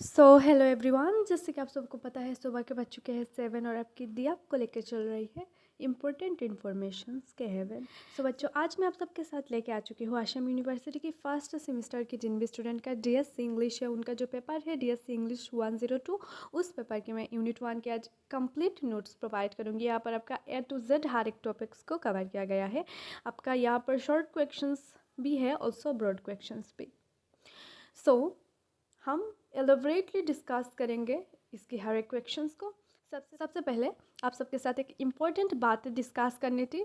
Hello everyone, जैसे कि आप सबको पता है सुबह के बज चुके हैं 7 और आपकी दी आपको लेकर चल रही है इम्पोर्टेंट इन्फॉर्मेशंस के हेवन। बच्चों, आज मैं आप सबके साथ लेके आ चुकी हूँ आसाम यूनिवर्सिटी की फर्स्ट सेमेस्टर की जिन भी स्टूडेंट का डीएससी इंग्लिश है उनका जो पेपर है डीएससी इंग्लिश 102, उस पेपर के मैं यूनिट 1 के आज कंप्लीट नोट्स प्रोवाइड करूँगी। यहाँ पर आपका A to Z हर एक टॉपिक्स को कवर किया गया है। आपका यहाँ पर शॉर्ट क्वेश्चंस भी है, ऑल्सो ब्रॉड क्वेश्चंस भी। हम एलोबरेटली डिस्कस करेंगे इसकी हर एक क्वेश्चंस को। सबसे पहले आप सबके साथ एक इम्पॉर्टेंट बात डिस्कस करनी थी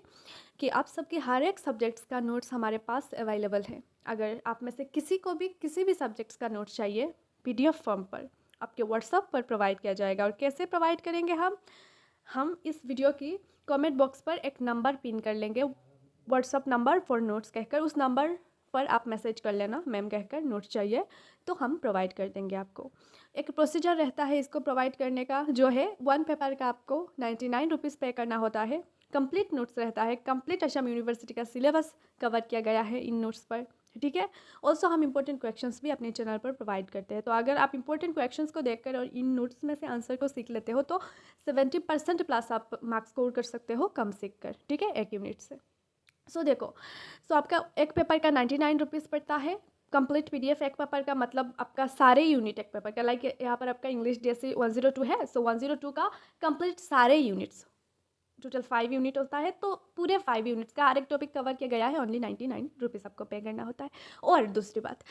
कि आप सबके हर एक सब्जेक्ट्स का नोट्स हमारे पास अवेलेबल है। अगर आप में से किसी को भी किसी भी सब्जेक्ट्स का नोट्स चाहिए, पीडीएफ फॉर्म पर आपके व्हाट्सएप पर प्रोवाइड किया जाएगा। और कैसे प्रोवाइड करेंगे हम इस वीडियो की कमेंट बॉक्स पर एक नंबर पिन कर लेंगे, व्हाट्सएप नंबर फॉर नोट्स कहकर। उस नंबर पर आप मैसेज कर लेना मैम कहकर नोट्स चाहिए, तो हम प्रोवाइड कर देंगे आपको। एक प्रोसीजर रहता है इसको प्रोवाइड करने का, जो है 1 पेपर का आपको 99 रुपीज़ पे करना होता है। कंप्लीट नोट्स रहता है, कंप्लीट असम यूनिवर्सिटी का सिलेबस कवर किया गया है इन नोट्स पर, ठीक है। ऑल्सो हम इंपॉर्टेंट क्वेश्चंस भी अपने चैनल पर प्रोवाइड करते हैं। तो अगर आप इंपॉर्टेंट क्वेश्चंस को देखकर और इन नोट्स में से आंसर को सीख लेते हो तो 70% प्लस आप मार्क्स स्कोर कर सकते हो कम सीख कर, ठीक है, एक यूनिट से। देखो, आपका एक पेपर का 99 रुपीज़ पड़ता है। कंप्लीट पीडीएफ एक पेपर का मतलब आपका सारे यूनिट एक पेपर का, लाइक यहाँ पर आपका इंग्लिश डीएससी 102 है, 102 का कंप्लीट सारे यूनिट्स, टोटल 5 यूनिट होता है, तो पूरे 5 यूनिट्स का हर एक टॉपिक कवर किया गया है। ओनली 99 रुपीज़ आपको पे करना होता है। और दूसरी बात,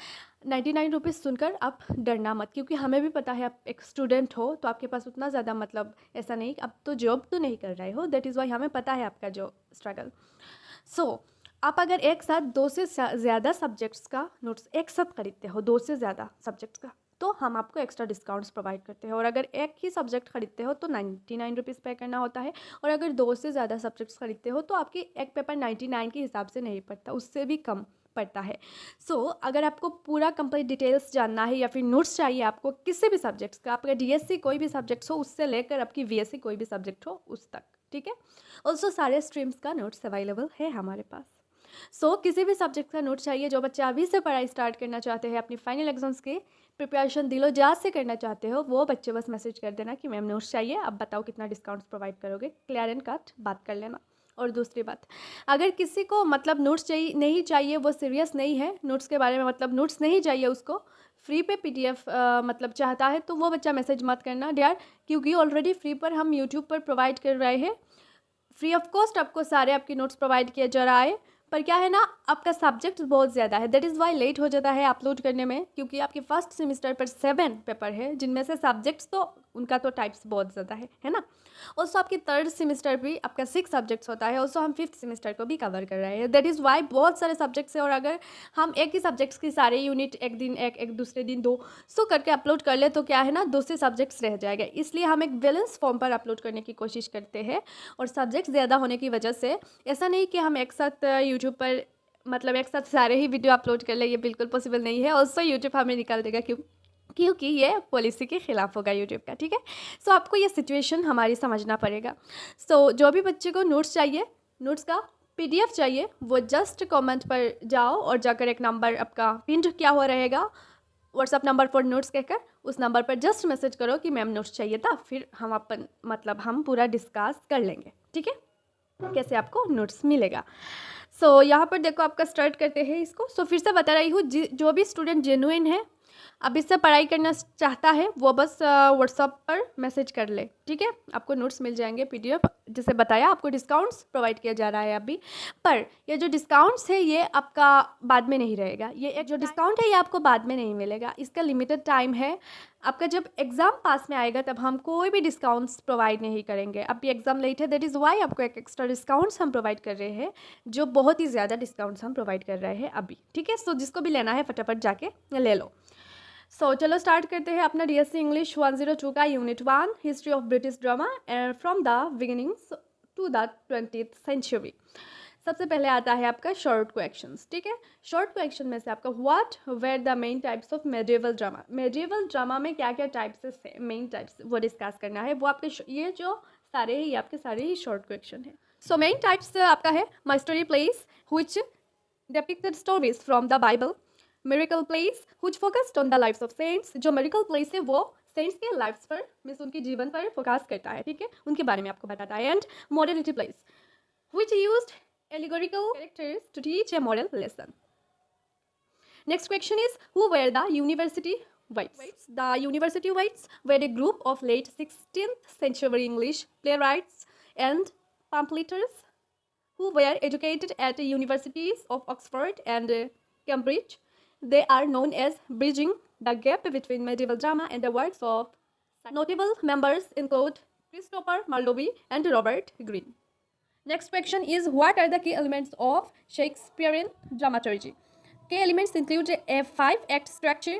99 रुपीज़ सुनकर आप डरना मत, क्योंकि हमें भी पता है आप एक स्टूडेंट हो तो आपके पास उतना ज़्यादा मतलब ऐसा नहीं, अब तो जॉब तो नहीं कर रहे हो, दैट इज़ वाई हमें पता है आपका जो स्ट्रगल। आप अगर एक साथ 2 से ज़्यादा सब्जेक्ट्स का नोट्स एक साथ खरीदते हो, 2 से ज़्यादा सब्जेक्ट्स का, तो हम आपको एक्स्ट्रा डिस्काउंट्स प्रोवाइड करते हैं। और अगर एक ही सब्जेक्ट खरीदते हो तो 99 रुपीज़ पे करना होता है। और अगर 2 से ज़्यादा सब्जेक्ट्स खरीदते हो तो आपकी एक पेपर 99 के हिसाब से नहीं पड़ता, उससे भी कम पड़ता है। अगर आपको पूरा कंप्लीट डिटेल्स जानना है या फिर नोट्स चाहिए आपको किसी भी सब्जेक्ट्स का, आपका डीएससी कोई भी सब्जेक्ट्स हो उससे लेकर आपकी वीएससी कोई भी सब्जेक्ट हो उस तक, ठीक है। ऑल्सो सारे स्ट्रीम्स का नोट्स अवेलेबल है हमारे पास। किसी भी सब्जेक्ट का नोट चाहिए, जो बच्चे अभी से पढ़ाई स्टार्ट करना चाहते हैं, अपनी फाइनल एग्जाम्स की प्रिपरेशन दिलो जा से करना चाहते हो, वो बच्चे बस मैसेज कर देना कि मैम नोट्स चाहिए, अब बताओ कितना डिस्काउंट्स प्रोवाइड करोगे, क्लियर एंड कट बात कर लेना। और दूसरी बात, अगर किसी को मतलब नोट्स चाहिए नहीं चाहिए, वो सीरियस नहीं है नोट्स के बारे में, मतलब नोट्स नहीं चाहिए उसको, फ्री पे पीडीएफ मतलब चाहता है, तो वो बच्चा मैसेज मत करना डियर, क्योंकि ऑलरेडी फ्री पर हम यूट्यूब पर प्रोवाइड कर रहे हैं। फ्री ऑफ कॉस्ट आपको सारे आपके नोट्स प्रोवाइड किया जा रहा है, पर क्या है ना, आपका सब्जेक्ट बहुत ज़्यादा है, दैट इज़ वाई लेट हो जाता है अपलोड करने में, क्योंकि आपके फर्स्ट सेमेस्टर पर 7 पेपर है, जिनमें से सब्जेक्ट्स तो उनका तो टाइप्स बहुत ज़्यादा है ना। ऑल्सो आपकी 3rd सेमेस्टर भी आपका 6 सब्जेक्ट्स होता है। ऑल्सो हम 5th सेमेस्टर को भी कवर कर रहे हैं, दैट इज़ वाई बहुत सारे सब्जेक्ट्स है। और अगर हम एक ही सब्जेक्ट्स की सारे यूनिट एक दिन एक दूसरे दिन 2 करके अपलोड कर ले तो क्या है ना, 2 से सब्जेक्ट्स रह जाएगा। इसलिए हम एक बैलेंस फॉर्म पर अपलोड करने की कोशिश करते हैं। और सब्जेक्ट्स ज़्यादा होने की वजह से ऐसा नहीं कि हम एक साथ यूट्यूब पर मतलब एक साथ सारे ही वीडियो अपलोड कर ले, ये बिल्कुल पॉसिबल नहीं है। ऑल्सो यूट्यूब हमें निकाल देगा, क्योंकि ये पॉलिसी के खिलाफ होगा यूट्यूब का, ठीक है। आपको ये सिचुएशन हमारी समझना पड़ेगा। जो भी बच्चे को नोट्स चाहिए, नोट्स का पीडीएफ चाहिए, वो जस्ट कमेंट पर जाओ और जाकर एक नंबर आपका पिन किया हुआ रहेगा, व्हाट्सअप नंबर फॉर नोट्स कहकर, उस नंबर पर जस्ट मैसेज करो कि मैम नोट्स चाहिए था, फिर हम पूरा डिस्कस कर लेंगे, ठीक है, कैसे आपको नोट्स मिलेगा। यहाँ पर देखो, आपका स्टार्ट करते हैं इसको। फिर से बता रही हूँ, जो भी स्टूडेंट जेन्युइन है, अब इससे पढ़ाई करना चाहता है, वो बस व्हाट्सएप पर मैसेज कर ले, ठीक है, आपको नोट्स मिल जाएंगे पीडीएफ। जैसे बताया, आपको डिस्काउंट्स प्रोवाइड किया जा रहा है अभी, पर ये जो डिस्काउंट्स है ये आपका बाद में नहीं रहेगा। ये जो डिस्काउंट है ये आपको बाद में नहीं मिलेगा, इसका लिमिटेड टाइम है। आपका जब एग्ज़ाम पास में आएगा तब हम कोई भी डिस्काउंट्स प्रोवाइड नहीं करेंगे। अभी एग्ज़ाम लेट है, दैट इज़ वाई आपको एक एक्स्ट्रा डिस्काउंट्स हम प्रोवाइड कर रहे हैं, जो बहुत ही ज़्यादा डिस्काउंट्स हम प्रोवाइड कर रहे हैं अभी, ठीक है। जिसको भी लेना है फटाफट जाके ले लो। चलो स्टार्ट करते हैं अपना डीएससी इंग्लिश 102 का unit 1, history of British drama from the beginnings to the 20th century. सबसे पहले आता है आपका शॉर्ट क्वेश्चंस, ठीक है। शॉर्ट क्वेश्चन में से आपका what were the main types of medieval drama, medieval drama में क्या क्या टाइप्स है, मेन टाइप्स वो डिस्कस करना है। वो आपके ये जो सारे ही आपके सारे ही शॉर्ट क्वेश्चन है। मेन टाइप्स आपका है my story plays which depicted stories from the Bible, miracle plays which focused on the lifes of saints, जो मेरिकल प्लेस है वो सेंट्स के लाइफ्स पर मीन्स उनके जीवन पर फोकस करता है, ठीक है, उनके बारे में आपको बताता है। And modality place which used allegorical characters to teach a moral lesson. Next question is, who were the university whites? The university whites were a group of late 16th century English playwrights and pamphleteers who were educated at the universities of Oxford and Cambridge. They are known as bridging the gap between medieval drama and the works of notable members include Christopher Marlowe and Robert Greene. Next question is, what are the key elements of Shakespearean dramaturgy? Key elements include a 5-act structure,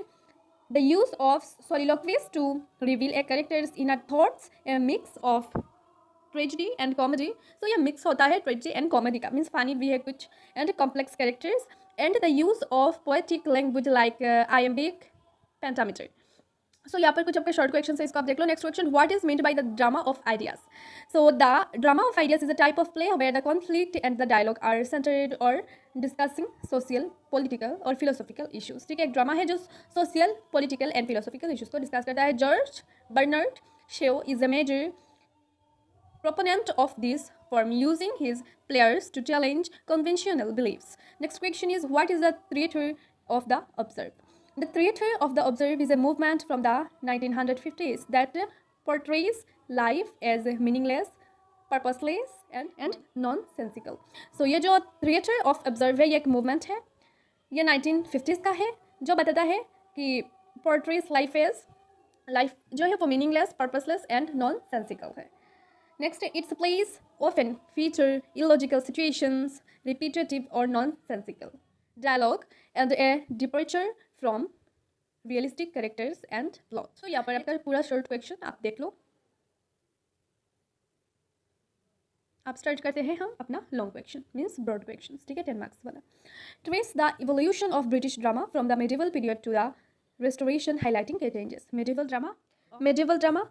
the use of soliloquies to reveal a character's inner thoughts, a mix of tragedy and comedy. So ये mix होता है tragedy and comedy का, means funny भी है कुछ, and complex characters, and the use of poetic language like iambic pentameter. सो यहाँ पर कुछ आपके शॉर्ट क्वेश्चन है, इसको आप देख लो। Next question, what is meant by the drama of ideas? So the drama of ideas is a type of play where the conflict and the dialogue are centred और डिस्कसिंग सोशल, पॉलिटिकल और philosophical issues, ठीक है। एक drama है जो social, political and philosophical issues को discuss करता है। George Bernard Shaw is a major proponent of this form, using his players to challenge conventional beliefs. Next question is, what is the theatre of the observe? The theatre of the observe is a movement from the 1950s that portrays life as meaningless, purposeless and nonsensical. So ये जो theatre of observe है, ये एक movement है, ये 1950s का है, जो बताता है कि portrays life as life जो है वो meaningless, purposeless and nonsensical है. Next, its plays often feature illogical situations, repetitive or nonsensical dialogue, and a departure from realistic characters and plot. So यहाँ पर आपका पूरा short question आप देख लो। आप स्टार्ट करते हैं हम अपना long question means broad question, ठीक है, 10 मार्क्स वाला। Trace the evolution of British drama from the medieval period to the restoration, highlighting the changes. Medieval drama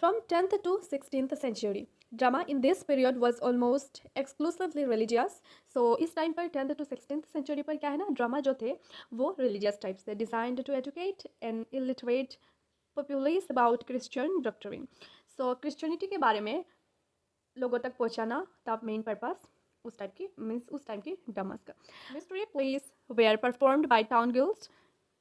from 10th to 16th century. Drama in this period was almost exclusively religious. So इस time पर 10th to 16th century पर क्या है ना, drama जो थे वो religious types थे, designed to educate an illiterate populace about Christian doctrine. So Christianity के बारे में लोगों तक पहुँचाना था मेन पर्पस उस टाइप की, मीन्स उस टाइम की ड्रामास का। Mystery plays were performed by town guilds,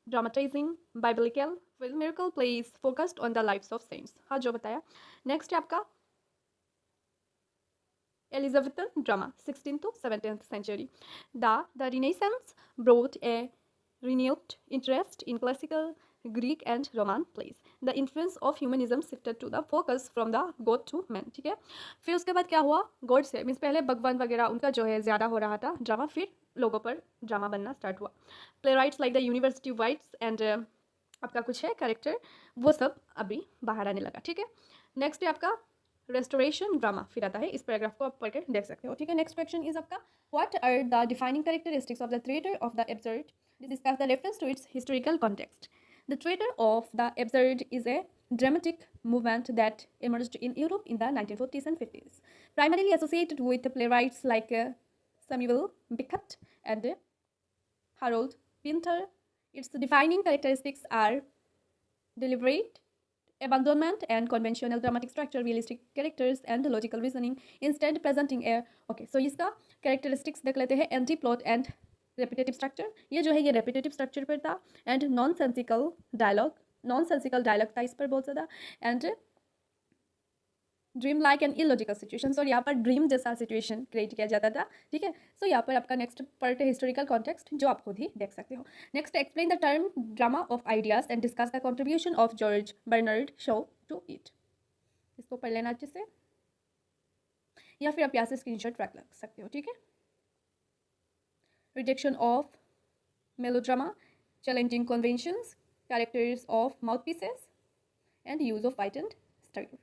dramatizing biblical miracle plays focused on the lives of saints. हाँ जो बताया। नेक्स्ट है आपका Elizabethan drama, 16th to 17th century. The Renaissance brought a renewed interest in classical Greek and Roman plays. The influence of humanism shifted to the focus from the god to man, ठीक है। फिर उसके बाद क्या हुआ, God से means पहले भगवान वगैरह उनका जो है ज़्यादा हो रहा था ड्रामा, फिर लोगों पर ड्रामा बनना स्टार्ट हुआ। Playwrights like the university wits and आपका कुछ है कैरेक्टर, वो सब अभी बाहर आने लगा, ठीक है। नेक्स्ट है आपका रेस्टोरेशन ड्रामा, फिर आता है, इस पैराग्राफ को आप पढ़ के देख सकते हो, ठीक है। नेक्स्ट क्वेश्चन इज आपका, what are the defining characteristics of the theatre of the absurd? Discuss the reference to its historical context. The theatre of the absurd is a dramatic movement that emerged in Europe in the 1940s and 50s, primarily associated with playwrights like Samuel Beckett and Harold Pinter. Its defining characteristics are deliberate abandonment and conventional dramatic structure, realistic characters and logical reasoning, instead presenting a so इसका characteristics देख लेते हैं। anti-plot and repetitive structure, ये जो है ये repetitive structure पर था, and nonsensical dialogue था इस पर बहुत ज़्यादा, and dream like and illogical situations, और यहाँ पर ड्रीम जैसा सिचुएशन क्रिएट किया जाता था, ठीक है। सो यहाँ पर आपका नेक्स्ट पार्ट है हिस्टोरिकल कॉन्टेक्स्ट, जो आप खुद ही देख सकते हो। Next, explain the term drama of ideas and discuss the contribution of George Bernard Shaw to it. इसको पढ़ लेना अच्छे से, या फिर आप यहाँ से स्क्रीनशॉट रख सकते हो, ठीक है। Rejection of melodrama, challenging conventions, characters of mouthpieces and use of fight and struggle.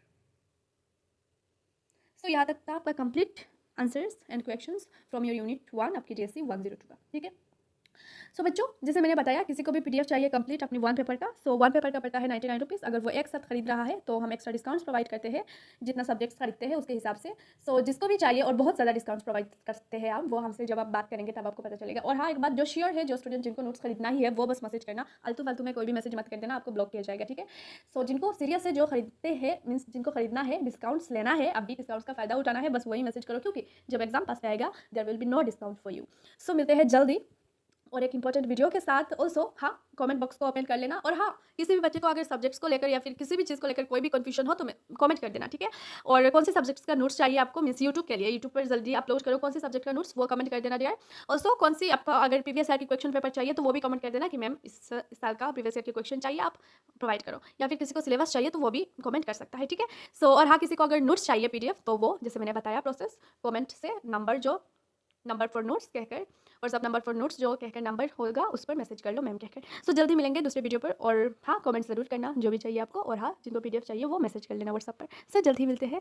तो यहाँ तक था आपका complete answers and questions from your unit 1 आपकी DSC 102 का, ठीक है। सो बच्चों, जैसे मैंने बताया, किसी को भी पीडीएफ चाहिए कंप्लीट अपनी 1 पेपर का, सो 1 पेपर का पड़ता है 99 रुपीज़। अगर वो एक साथ खरीद रहा है तो हम एक्स्ट्रा डिस्काउंट्स प्रोवाइड करते हैं जितना सब्जेक्ट्स खरीदते हैं उसके हिसाब से। सो जिसको भी चाहिए, और बहुत ज़्यादा डिस्काउंट्स प्रोवाइड करते हैं आप, वो हमसे जब आप बात करेंगे तब आपको पता चलेगा। और हाँ, एक बात जो श्योर है, जो स्टूडेंट जिनको नोट्स खरीदना ही है वो बस मैसेज करना, आलतू फालतू में कोई भी मैसेज मत कर देना, आपको ब्लॉक किया जाएगा, ठीक है। सो जिनको सीरियस है, जो खरीदते हैं, मीन्स जिनको खरीदना है, डिस्काउंट्स लेना है, अभी डिस्काउंट्स का फायदा उठाना है, बस वही मैसेज करो, क्योंकि जब एग्जाम पास आएगा there will be no discount for you. So मिलते हैं जल्दी और एक इंपॉर्टेंट वीडियो के साथ। ऑल्सो हाँ, कमेंट बॉक्स को ओपन कर लेना, और हाँ, किसी भी बच्चे को अगर सब्जेक्ट्स को लेकर या फिर किसी भी चीज़ को लेकर कोई भी कंफ्यूजन हो तो कमेंट कर देना, ठीक है। और कौन से सब्जेक्ट्स का नोट्स चाहिए आपको, मीन्स यूट्यूब के लिए, यूट्यूब पर जल्दी अपलोड करो कौन से सब्जेक्ट का नोट्स, वो कमेंट कर देना यार। ऑल्सो कौन सी आपका अगर प्रीवियस ईयर की क्वेश्चन पेपर चाहिए तो वो भी कमेंट कर देना कि मैम इस साल का प्रीवियस ईयर की क्वेश्चन चाहिए, आप प्रोवाइड करो। या फिर किसी को सिलेबस चाहिए तो वो भी कमेंट कर सकता है, ठीक है। सो और हाँ, किसी को अगर नोट्स चाहिए पीडीएफ तो वो, जैसे मैंने बताया प्रोसेस, कमेंट से नंबर फॉर नोट्स कहकर, और सब नंबर फॉर नोट्स जो कहकर नंबर होगा उस पर मैसेज कर लो मैम कहकर। सो जल्दी मिलेंगे दूसरे वीडियो पर, और हाँ, कमेंट ज़रूर करना जो भी चाहिए आपको, और हाँ, जिनको पीडीएफ चाहिए वो मैसेज कर लेना व्हाट्सएप पर। सो जल्दी मिलते हैं।